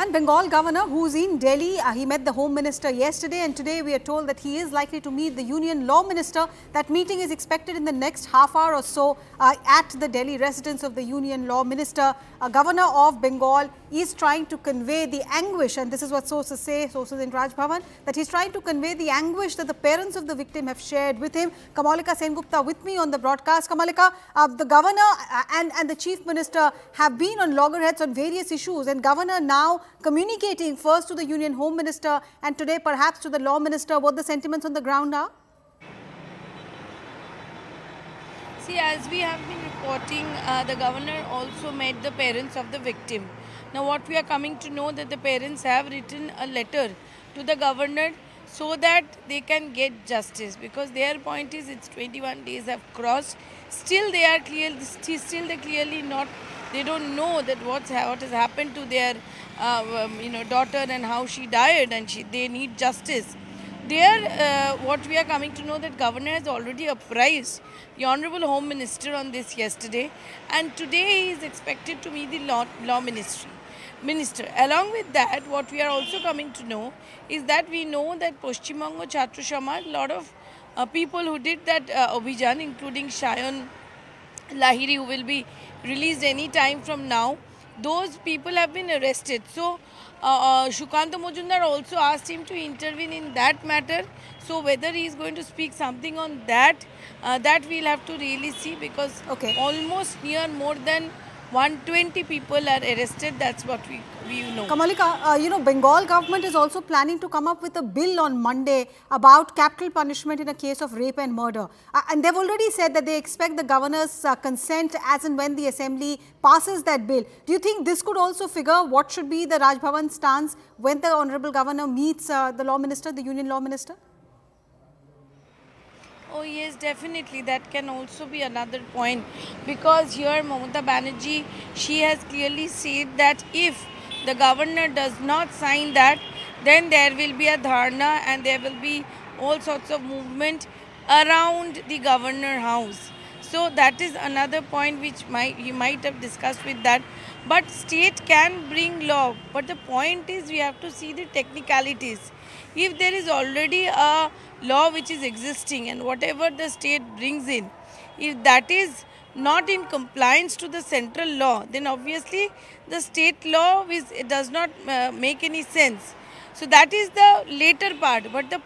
And Bengal governor who's in Delhi, he met the Home Minister yesterday, and today we are told that he is likely to meet the Union Law Minister. That meeting is expected in the next half hour or so at the Delhi residence of the Union Law Minister. Governor of Bengal is trying to convey the anguish, and this is what sources say, sources in Raj Bhavan, that he's trying to convey the anguish that the parents of the victim have shared with him. Kamalika Sengupta with me on the broadcast. Kamalika, the governor and the Chief Minister have been on loggerheads on various issues, and governor now communicating first to the Union Home Minister and today perhaps to the Law Minister what the sentiments on the ground are? See, as we have been reporting, the governor also met the parents of the victim. Now what we are coming to know that the parents have written a letter to the governor so that they can get justice, because their point is it's 21 days have crossed. Still they are clearly not, they don't know that what has happened to their daughter and how she died, and they need justice. There, what we are coming to know that governor has already apprised the Honorable Home Minister on this yesterday, and today he is expected to meet the Law Minister. Along with that, what we are also coming to know is that we know that Paschim Bango Chhatra Samaj, a lot of people who did that Abhijan, including Shayan Lahiri, who will be released any time from now, those people have been arrested. So, Shukanta Majumdar also asked him to intervene in that matter. So, whether he is going to speak something on that, that we'll have to really see, because almost near more than 120 people are arrested. That's what we know. Kamalika, Bengal government is also planning to come up with a bill on Monday about capital punishment in a case of rape and murder. And they've already said that they expect the governor's consent as and when the assembly passes that bill. Do you think this could also figure what should be the Raj Bhavan stance when the Honorable Governor meets the Law Minister, the Union Law Minister? Oh yes, definitely. That can also be another point, because here Mamata Banerjee, she has clearly said that if the governor does not sign that, then there will be a dharna and there will be all sorts of movement around the governor house. So that is another point which he might have discussed with that. But state can bring law, but the point is we have to see the technicalities. If there is already a law which is existing and whatever the state brings in, if that is not in compliance to the central law, then obviously the state law does not make any sense. So that is the later part. But the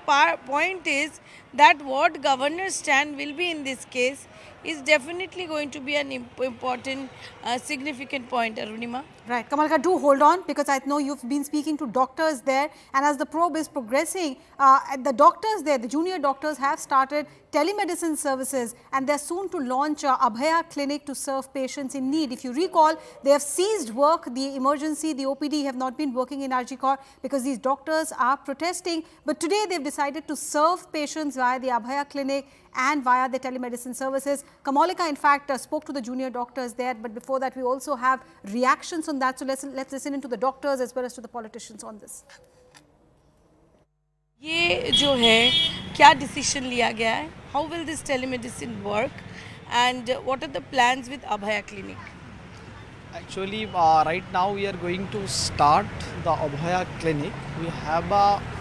point is that what governor's stand will be in this case is definitely going to be an important, significant point, Arunima. Right. Kamalika, do hold on, because I know you've been speaking to doctors there, and as the probe is progressing, the doctors there, the junior doctors have started telemedicine services, and they're soon to launch Abhaya Clinic to serve patients in need. If you recall, they have ceased work, the emergency, the OPD have not been working in RG Kar because these doctors are protesting, but today they've decided to serve patients via the Abhaya Clinic and via the telemedicine services. Kamalika, in fact, spoke to the junior doctors there, but before that we also have reactions on that. So let's listen into the doctors as well as to the politicians on this. ये जो है क्या decision लिया गया है? How will this telemedicine work? And what are the plans with Abhaya Clinic? Actually, right now we are going to start the Abhaya Clinic. We have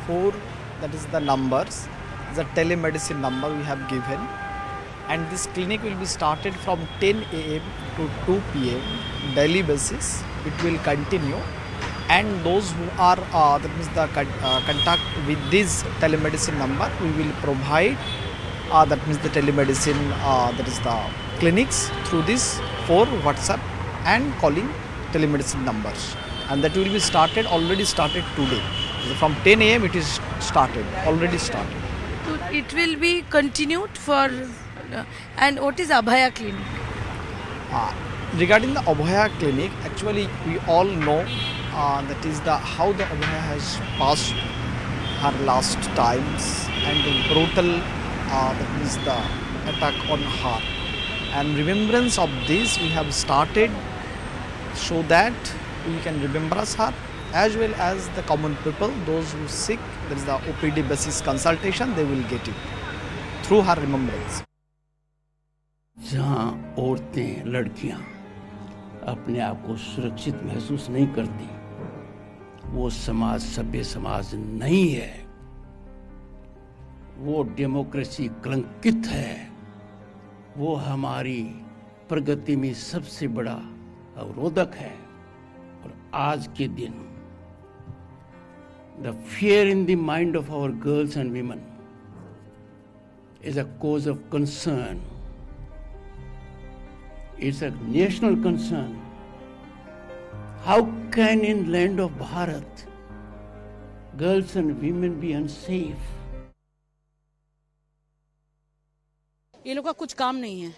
4, that is the numbers, the telemedicine number we have given, and this clinic will be started from 10 AM to 2 PM daily basis. It will continue, and those who are that means the contact with this telemedicine number, we will provide that means the telemedicine that is the clinics through this 4 WhatsApp and calling telemedicine numbers, and that will be already started today. From 10 AM it is already started. So it will be continued for, and what is Abhaya Clinic? Regarding the Abhaya Clinic, actually we all know that is how the Abhaya has passed her last times, and the brutal that is the attack on her. And remembrance of this we have started so that we can remember her, as well as the common people, those who seek, there is the OPD basis consultation, they will get it through her remembrance. जहाँ औरतें, लड़कियाँ अपने आप को सुरक्षित महसूस नहीं करती, वो समाज सभ्य समाज नहीं है, वो डेमोक्रेसी कलंकित है, वो हमारी प्रगति में सबसे बड़ा अवरोधक है। और आज के दिन the fear in the mind of our girls and women is a cause of concern. It's a national concern. How can in land of Bharat girls and women be unsafe? ये लोग का कुछ काम नहीं है।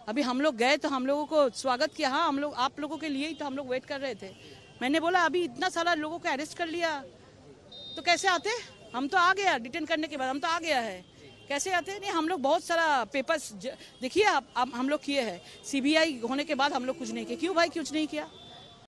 अभी हम लोग गए तो हम लोगों को स्वागत किया। हाँ, हम लोग आप लोगों के लिए ही तो हम लोग वेट कर रहे थे। मैंने बोला अभी इतना सारा लोगों को अरेस्ट कर लिया तो कैसे आते? हम तो आ गया, डिटेन करने के बाद हम तो आ गया है, कैसे आते? नहीं, हम लोग बहुत सारा पेपर्स देखिए आप हम लोग किए हैं। सीबीआई होने के बाद हम लोग कुछ नहीं किया। क्यों भाई, कुछ नहीं किया?